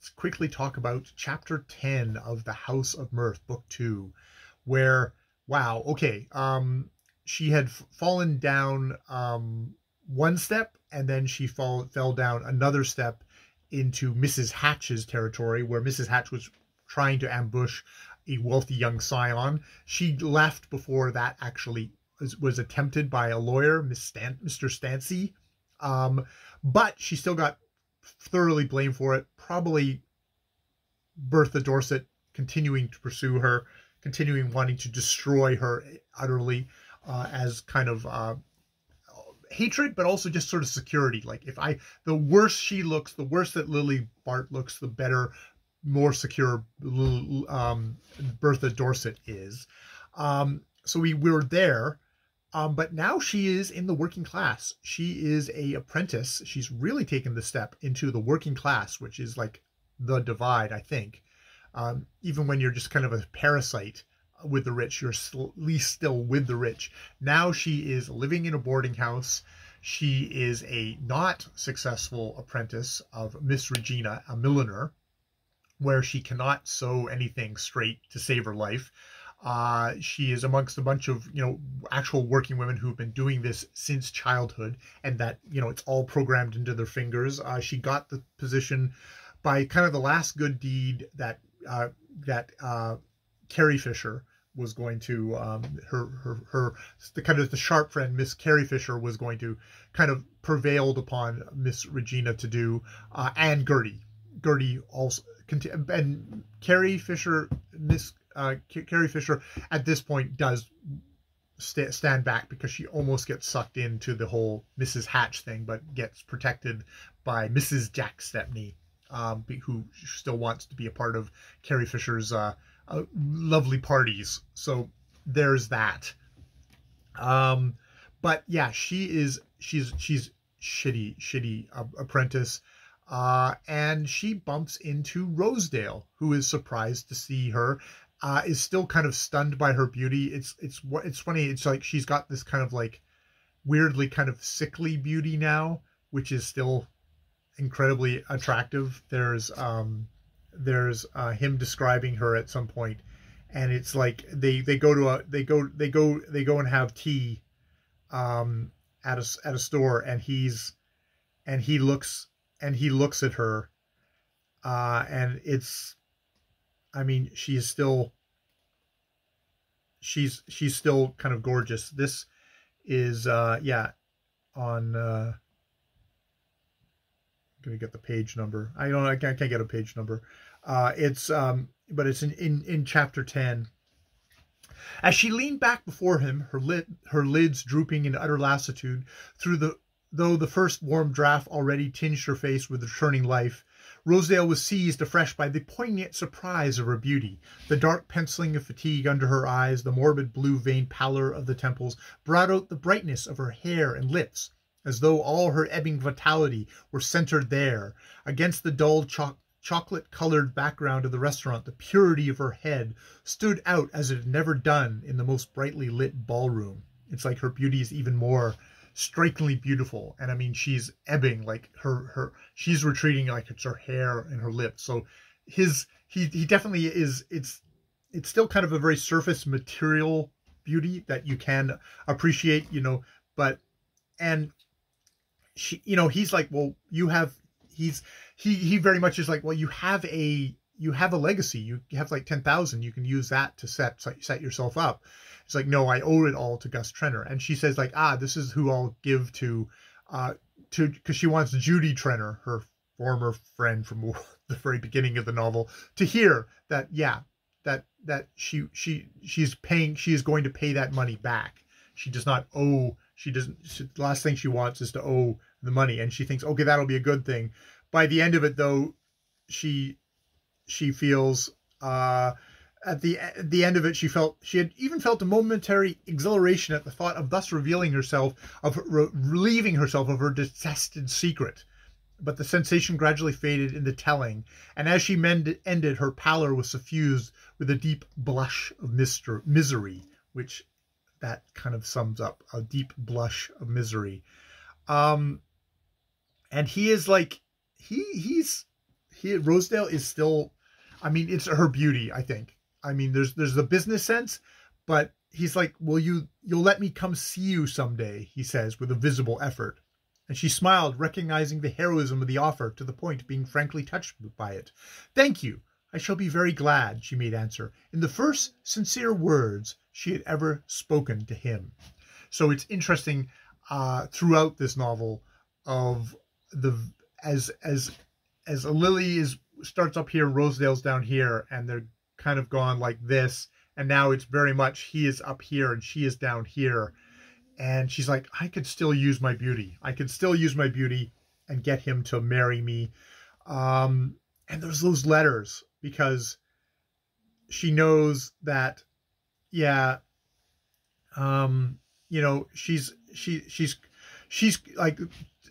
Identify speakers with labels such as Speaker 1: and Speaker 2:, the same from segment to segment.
Speaker 1: quickly talk about chapter 10 of the House of Mrth, book 2, where, wow, okay, she had fallen down one step, and then she fell down another step into Mrs. Hatch's territory, where Mrs. Hatch was trying to ambush a wealthy young scion. She left before that actually was attempted by a lawyer, Mr. Stancy. But she still got thoroughly blamed for it. Probably Bertha Dorset continuing to pursue her, continuing wanting to destroy her utterly, as kind of hatred, but also just sort of security. Like, the worse she looks, the worse that Lily Bart looks, the better, more secure Bertha Dorset is. So we were there. But now she is in the working class. She is a apprentice. She's really taken the step into the working class, which is like the divide, I think. Even when you're just kind of a parasite with the rich, you're at least still with the rich. Now she is living in a boarding house. She is a not successful apprentice of Miss Regina, a milliner, where she cannot sew anything straight to save her life. She is amongst a bunch of, actual working women who've been doing this since childhood, and that, it's all programmed into their fingers. She got the position by kind of the last good deed that Carrie Fisher was going to, the sharp friend, Miss Carrie Fisher, was going to kind of prevailed upon Miss Regina to do, and Gertie also, and Carrie Fisher, Carrie Fisher at this point does stand back because she almost gets sucked into the whole Mrs. Hatch thing, but gets protected by Mrs. Jack Stepney, who still wants to be a part of Carrie Fisher's lovely parties. So there's that. But yeah, she's shitty apprentice. And she bumps into Rosedale, who is surprised to see her, is still kind of stunned by her beauty. It's funny. It's like she's got this kind of like weirdly kind of sickly beauty now, which is still incredibly attractive. There's him describing her at some point, and it's like they go and have tea at a store, and he looks at her, and it's, I mean, she's still kind of gorgeous. This is on I'm gonna get the page number. I can't get a page number. But it's in chapter 10. As she leaned back before him, her lids drooping in utter lassitude, though the first warm draft already tinged her face with returning life, Rosedale was seized afresh by the poignant surprise of her beauty. The dark penciling of fatigue under her eyes, the morbid blue-veined pallor of the temples, brought out the brightness of her hair and lips, as though all her ebbing vitality were centered there. Against the dull chocolate-colored background of the restaurant, the purity of her head stood out as it had never done in the most brightly lit ballroom. It's like her beauty is even more strikingly beautiful, and I mean, she's ebbing, like she's retreating, like it's her hair and her lips. So he definitely is. It's still kind of a very surface material beauty that you can appreciate, but, and she, he's like, well, he very much is like, well, you have a legacy, you have like 10,000, you can use that to set yourself up. It's like, no, I owe it all to Gus Trenner. And she says, like, this is who I'll give to, because she wants Judy Trenner, her former friend from the very beginning of the novel, to hear that, yeah, that she is going to pay that money back. She does not owe, the last thing she wants is to owe the money. And she thinks, okay, that'll be a good thing. By the end of it, though, she feels, at the end of it, she had even felt a momentary exhilaration at the thought of thus relieving herself of her detested secret. But the sensation gradually faded in the telling, and as she ended, her pallor was suffused with a deep blush of misery, which that kind of sums up, a deep blush of misery. And he is like, he's Rosedale is still, I mean, it's her beauty, I think. I mean, there's the business sense, but he's like, you'll let me come see you someday, he says with a visible effort. And she smiled, recognizing the heroism of the offer to the point of being frankly touched by it. Thank you. I shall be very glad, she made answer, in the first sincere words she had ever spoken to him. So it's interesting throughout this novel of as Lily starts up here, Rosedale's down here, and they're kind of gone like this, and now it's very much he is up here and she is down here, and she's like, I could still use my beauty. I could still use my beauty and get him to marry me. And there's those letters, because she knows that, yeah, you know, she's like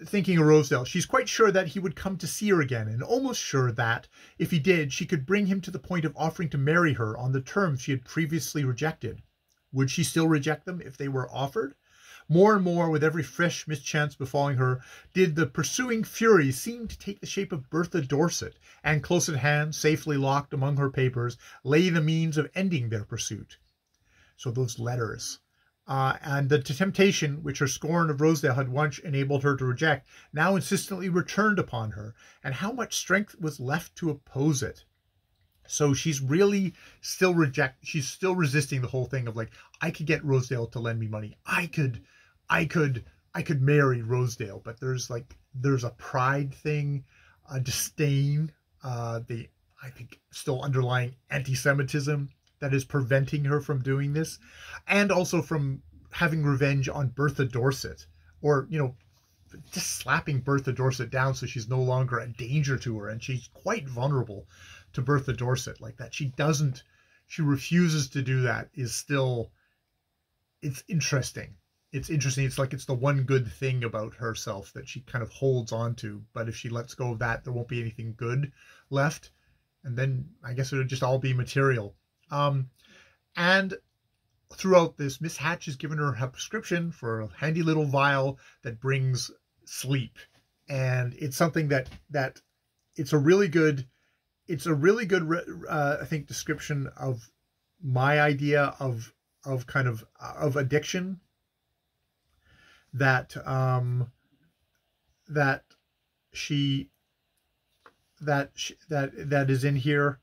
Speaker 1: thinking of Rosedale. She's quite sure that he would come to see her again, and almost sure that, if he did, she could bring him to the point of offering to marry her on the terms she had previously rejected. Would she still reject them if they were offered? More and more, with every fresh mischance befalling her, did the pursuing fury seem to take the shape of Bertha Dorset, and close at hand, safely locked among her papers, lay the means of ending their pursuit. So those letters. And the temptation which her scorn of Rosedale had once enabled her to reject now insistently returned upon her, and how much strength was left to oppose it. So she's really still she's still resisting the whole thing of like, I could get Rosedale to lend me money. I could marry Rosedale, but there's a pride thing, a disdain, I think still underlying anti-Semitism that is preventing her from doing this, and also from having revenge on Bertha Dorset, or, you know, just slapping Bertha Dorset down so she's no longer a danger to her, and she's quite vulnerable to Bertha Dorset like that. She refuses to do that is still, it's interesting. It's interesting. It's like it's the one good thing about herself that she kind of holds on to, but if she lets go of that, there won't be anything good left, and then I guess it would just all be material. And throughout this, Miss Hatch has given her a prescription for a handy little vial that brings sleep, and it's something that it's a really good I think description of my idea of kind of addiction that is in here.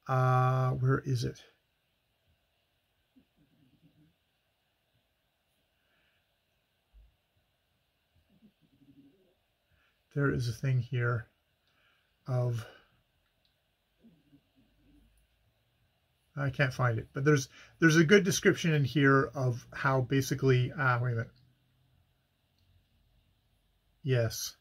Speaker 1: Where is it? There is a thing here of, I can't find it, but there's a good description in here of how basically, wait a minute. Yes.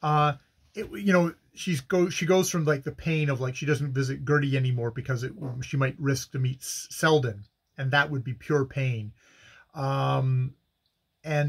Speaker 1: You know, she goes from like the pain of like she doesn't visit Gertie anymore because she might risk to meet Selden, and that would be pure pain. And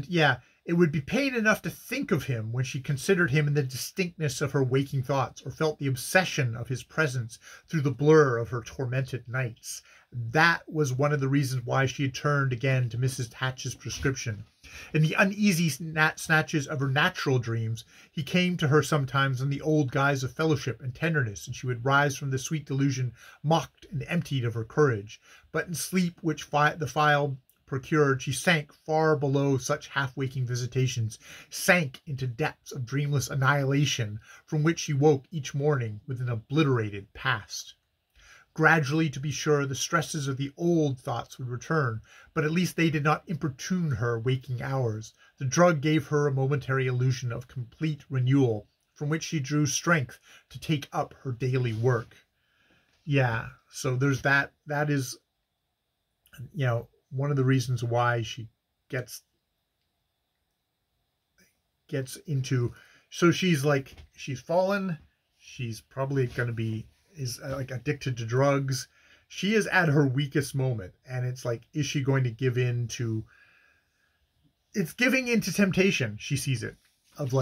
Speaker 1: yeah, it would be pain enough to think of him when she considered him in the distinctness of her waking thoughts, or felt the obsession of his presence through the blur of her tormented nights. That was one of the reasons why she had turned again to Mrs. Hatch's prescription. In the uneasy snatches of her natural dreams, he came to her sometimes in the old guise of fellowship and tenderness, and she would rise from the sweet delusion mocked and emptied of her courage. But in sleep, which the phial procured, she sank far below such half-waking visitations, sank into depths of dreamless annihilation, from which she woke each morning with an obliterated past. Gradually, to be sure, the stresses of the old thoughts would return, but at least they did not importune her waking hours. The drug gave her a momentary illusion of complete renewal, from which she drew strength to take up her daily work. Yeah, so there's that. That is, you know, one of the reasons why she gets into, so she's fallen, she's probably going to be, is like addicted to drugs. She is at her weakest moment, and it's like, is she going to give in to, it's giving into temptation. She sees it of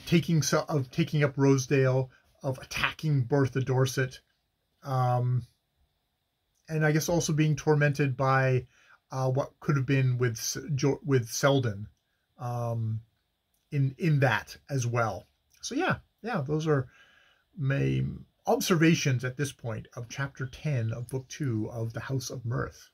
Speaker 1: taking up Rosedale, of attacking Bertha Dorset, and I guess also being tormented by what could have been with Selden, in that as well. So yeah, yeah, those are my observations at this point of chapter 10 of book 2 of the House of Mrth.